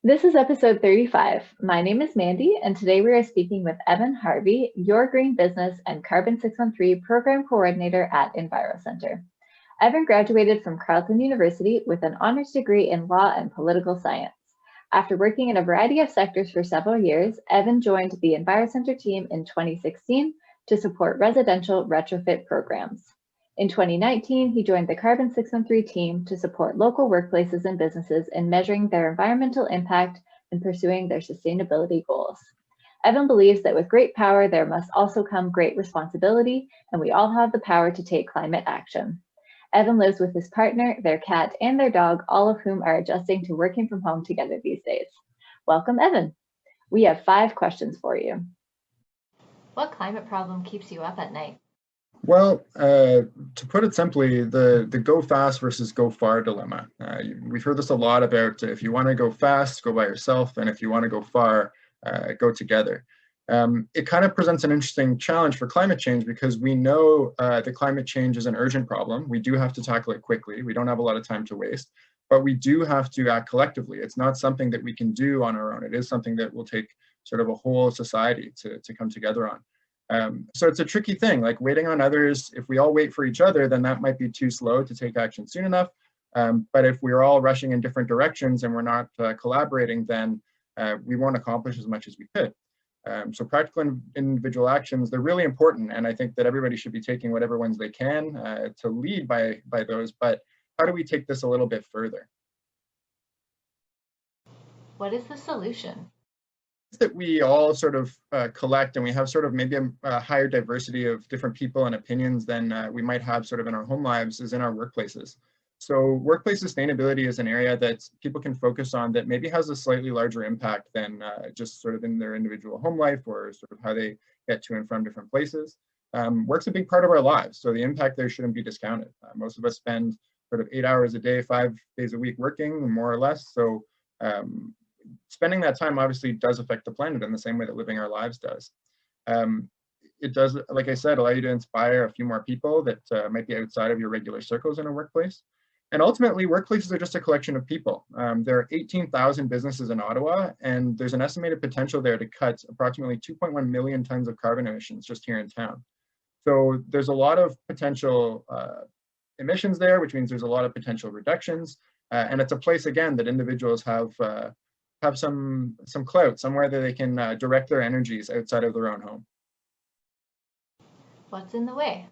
This is episode 35. My name is Mandy, and today we are speaking with Evan Harvey, Your Green Business and Carbon 613 Program Coordinator at EnviroCentre. Evan graduated from Carleton University with an honors degree in law and political science. After working in a variety of sectors for several years, Evan joined the EnviroCentre team in 2016 to support residential retrofit programs. In 2019, he joined the Carbon 613 team to support local workplaces and businesses in measuring their environmental impact and pursuing their sustainability goals. Evan believes that with great power, there must also come great responsibility, and we all have the power to take climate action. Evan lives with his partner, their cat, and their dog, all of whom are adjusting to working from home together these days. Welcome, Evan. We have 5 questions for you. What climate problem keeps you up at night? Well, to put it simply, the go fast versus go far dilemma. We've heard this a lot about if you want to go fast, go by yourself, and if you want to go far, go together. It kind of presents an interesting challenge for climate change because we know that climate change is an urgent problem. We do have to tackle it quickly. We don't have a lot of time to waste, but we do have to act collectively. It's not something that we can do on our own. It is something that will take sort of a whole society to come together on. So it's a tricky thing, like waiting on others. If we all wait for each other, then that might be too slow to take action soon enough. But if we're all rushing in different directions and we're not collaborating, then we won't accomplish as much as we could. So practical individual actions, they're really important. And I think that everybody should be taking whatever ones they can to lead by those. But how do we take this a little bit further? What is the solution? That we all sort of collect, and we have sort of maybe a higher diversity of different people and opinions than we might have sort of in our home lives is in our workplaces. So workplace sustainability is an area that people can focus on that maybe has a slightly larger impact than just sort of in their individual home life or sort of how they get to and from different places. Work's a big part of our lives, so the impact there shouldn't be discounted. Most of us spend sort of 8 hours a day, 5 days a week working, more or less. So spending that time obviously does affect the planet in the same way that living our lives does. It does, like I said, allow you to inspire a few more people that might be outside of your regular circles in a workplace. And ultimately, workplaces are just a collection of people. There are 18,000 businesses in Ottawa, and there's an estimated potential there to cut approximately 2.1 million tons of carbon emissions just here in town. So there's a lot of potential emissions there, which means there's a lot of potential reductions. And it's a place, again, that individuals have some clout, somewhere that they can direct their energies outside of their own home. What's in the way?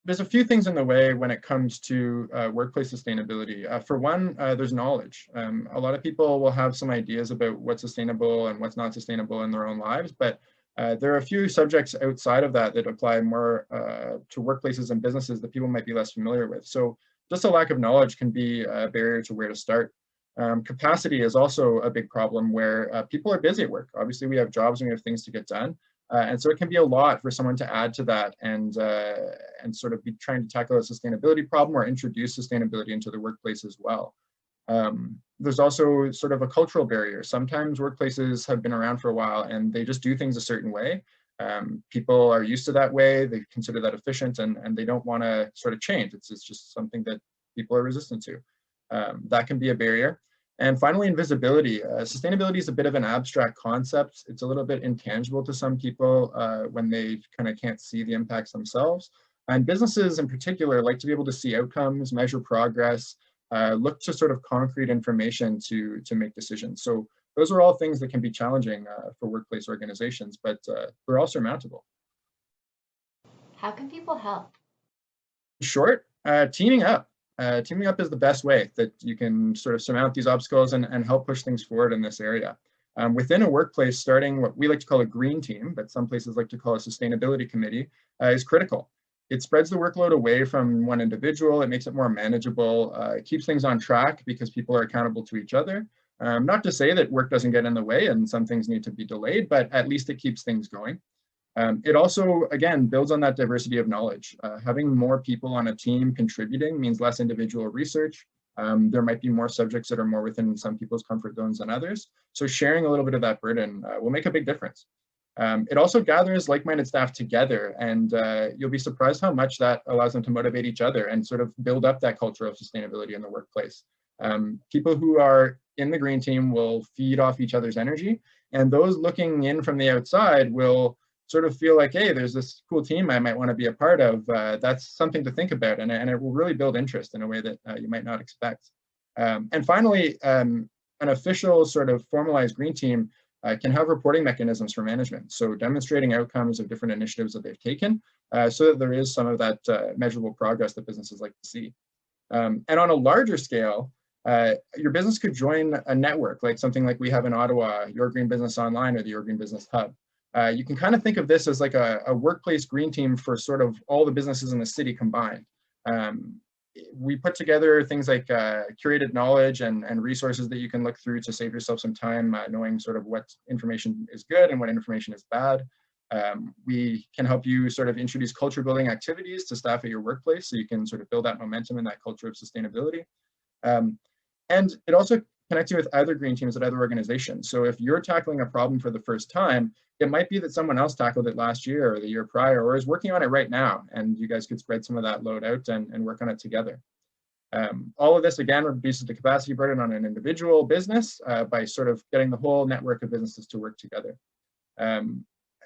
There's a few things in the way when it comes to workplace sustainability. For one, there's knowledge. A lot of people will have some ideas about what's sustainable and what's not sustainable in their own lives, but there are a few subjects outside of that that apply more to workplaces and businesses that people might be less familiar with. So just a lack of knowledge can be a barrier to where to start. Capacity is also a big problem where people are busy at work. Obviously, we have jobs and we have things to get done. And so it can be a lot for someone to add to that and sort of be trying to tackle a sustainability problem or introduce sustainability into the workplace as well. There's also sort of a cultural barrier. Sometimes workplaces have been around for a while and they just do things a certain way. People are used to that way, they consider that efficient, and they don't want to sort of change. It's just something that people are resistant to. That can be a barrier. And finally, invisibility. Sustainability is a bit of an abstract concept. It's a little bit intangible to some people when they kind of can't see the impacts themselves. And businesses in particular like to be able to see outcomes, measure progress, look to sort of concrete information to make decisions. So those are all things that can be challenging for workplace organizations, but they're all surmountable. How can people help? In short, teaming up. Teaming up is the best way that you can sort of surmount these obstacles and help push things forward in this area. Within a workplace, starting what we like to call a green team, but some places like to call a sustainability committee, is critical. It spreads the workload away from one individual. It makes it more manageable. It keeps things on track because people are accountable to each other. Not to say that work doesn't get in the way and some things need to be delayed, but at least it keeps things going. It also, again, builds on that diversity of knowledge. Having more people on a team contributing means less individual research. There might be more subjects that are more within some people's comfort zones than others. So sharing a little bit of that burden will make a big difference. It also gathers like-minded staff together, and you'll be surprised how much that allows them to motivate each other and sort of build up that culture of sustainability in the workplace. People who are in the green team will feed off each other's energy. And those looking in from the outside will sort of feel like, hey, there's this cool team I might want to be a part of. That's something to think about, and it will really build interest in a way that you might not expect. And finally, an official sort of formalized green team can have reporting mechanisms for management. So demonstrating outcomes of different initiatives that they've taken so that there is some of that measurable progress that businesses like to see. And on a larger scale, your business could join a network, like something like we have in Ottawa, Your Green Business Online or the Your Green Business Hub. You can kind of think of this as like a workplace green team for sort of all the businesses in the city combined. We put together things like curated knowledge and resources that you can look through to save yourself some time knowing sort of what information is good and what information is bad. We can help you sort of introduce culture building activities to staff at your workplace so you can sort of build that momentum and that culture of sustainability. And it also connects you with other green teams at other organizations. So if you're tackling a problem for the first time, it might be that someone else tackled it last year or the year prior or is working on it right now, and you guys could spread some of that load out and work on it together. All of this, again, reduces the capacity burden on an individual business by sort of getting the whole network of businesses to work together.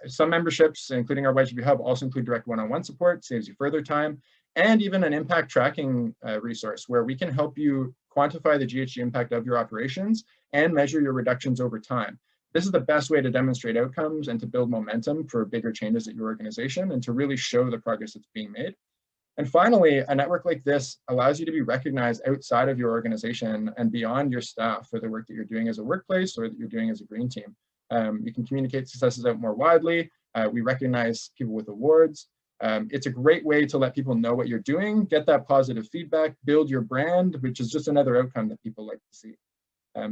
Some memberships, including our YGB Hub, also include direct one-on-one support, saves you further time, and even an impact tracking resource where we can help you quantify the GHG impact of your operations and measure your reductions over time. This is the best way to demonstrate outcomes and to build momentum for bigger changes at your organization and to really show the progress that's being made. And finally, a network like this allows you to be recognized outside of your organization and beyond your staff for the work that you're doing as a workplace or that you're doing as a green team. You can communicate successes out more widely. We recognize people with awards. It's a great way to let people know what you're doing, get that positive feedback, build your brand, which is just another outcome that people like to see.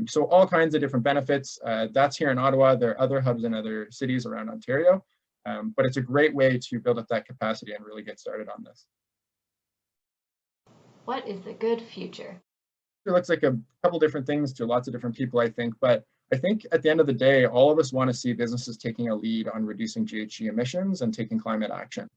So all kinds of different benefits. That's here in Ottawa. There are other hubs in other cities around Ontario, but it's a great way to build up that capacity and really get started on this. What is the good future? It looks like a couple different things to lots of different people, I think, but I think at the end of the day, all of us want to see businesses taking a lead on reducing GHG emissions and taking climate action.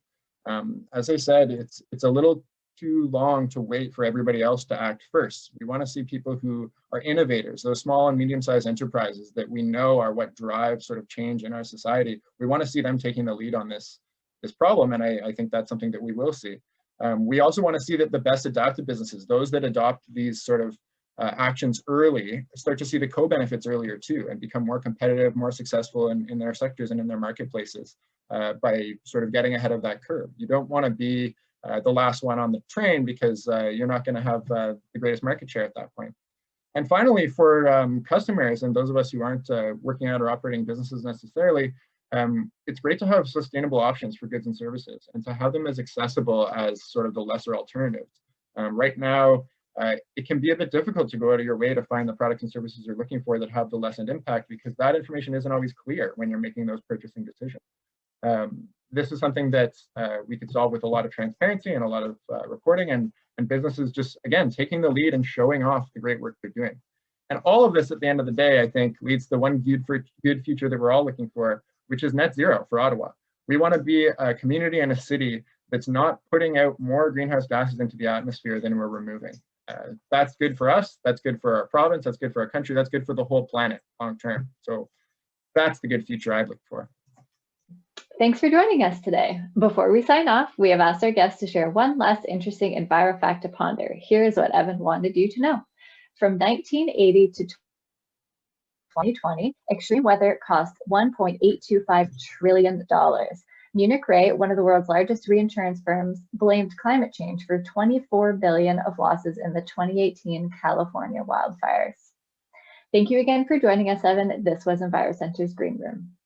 As I said, it's a little too long to wait for everybody else to act first. We want to see people who are innovators, those small and medium-sized enterprises that we know are what drive sort of change in our society. We want to see them taking the lead on this problem, and I think that's something that we will see. We also want to see that the best adapted businesses, those that adopt these sort of actions early, start to see the co-benefits earlier too, and become more competitive, more successful in their sectors and in their marketplaces by sort of getting ahead of that curve. You don't want to be the last one on the train because you're not going to have the greatest market share at that point. And finally, for customers and those of us who aren't working out or operating businesses necessarily, it's great to have sustainable options for goods and services and to have them as accessible as sort of the lesser alternatives. Right now, it can be a bit difficult to go out of your way to find the products and services you're looking for that have the lessened impact because that information isn't always clear when you're making those purchasing decisions. This is something that we could solve with a lot of transparency and a lot of reporting and businesses just, again, taking the lead and showing off the great work they're doing. And all of this at the end of the day, I think, leads to the one good future that we're all looking for, which is net zero for Ottawa. We want to be a community and a city that's not putting out more greenhouse gases into the atmosphere than we're removing. That's good for us, that's good for our province, that's good for our country, that's good for the whole planet long term. So that's the good future I'd look for. Thanks for joining us today. Before we sign off, we have asked our guests to share one last interesting Enviro fact to ponder. Here's what Evan wanted you to know. From 1980 to 2020, extreme weather cost $1.825 trillion. Munich Re, one of the world's largest reinsurance firms, blamed climate change for $24 billion of losses in the 2018 California wildfires. Thank you again for joining us, Evan. This was EnviroCentre's Green Room.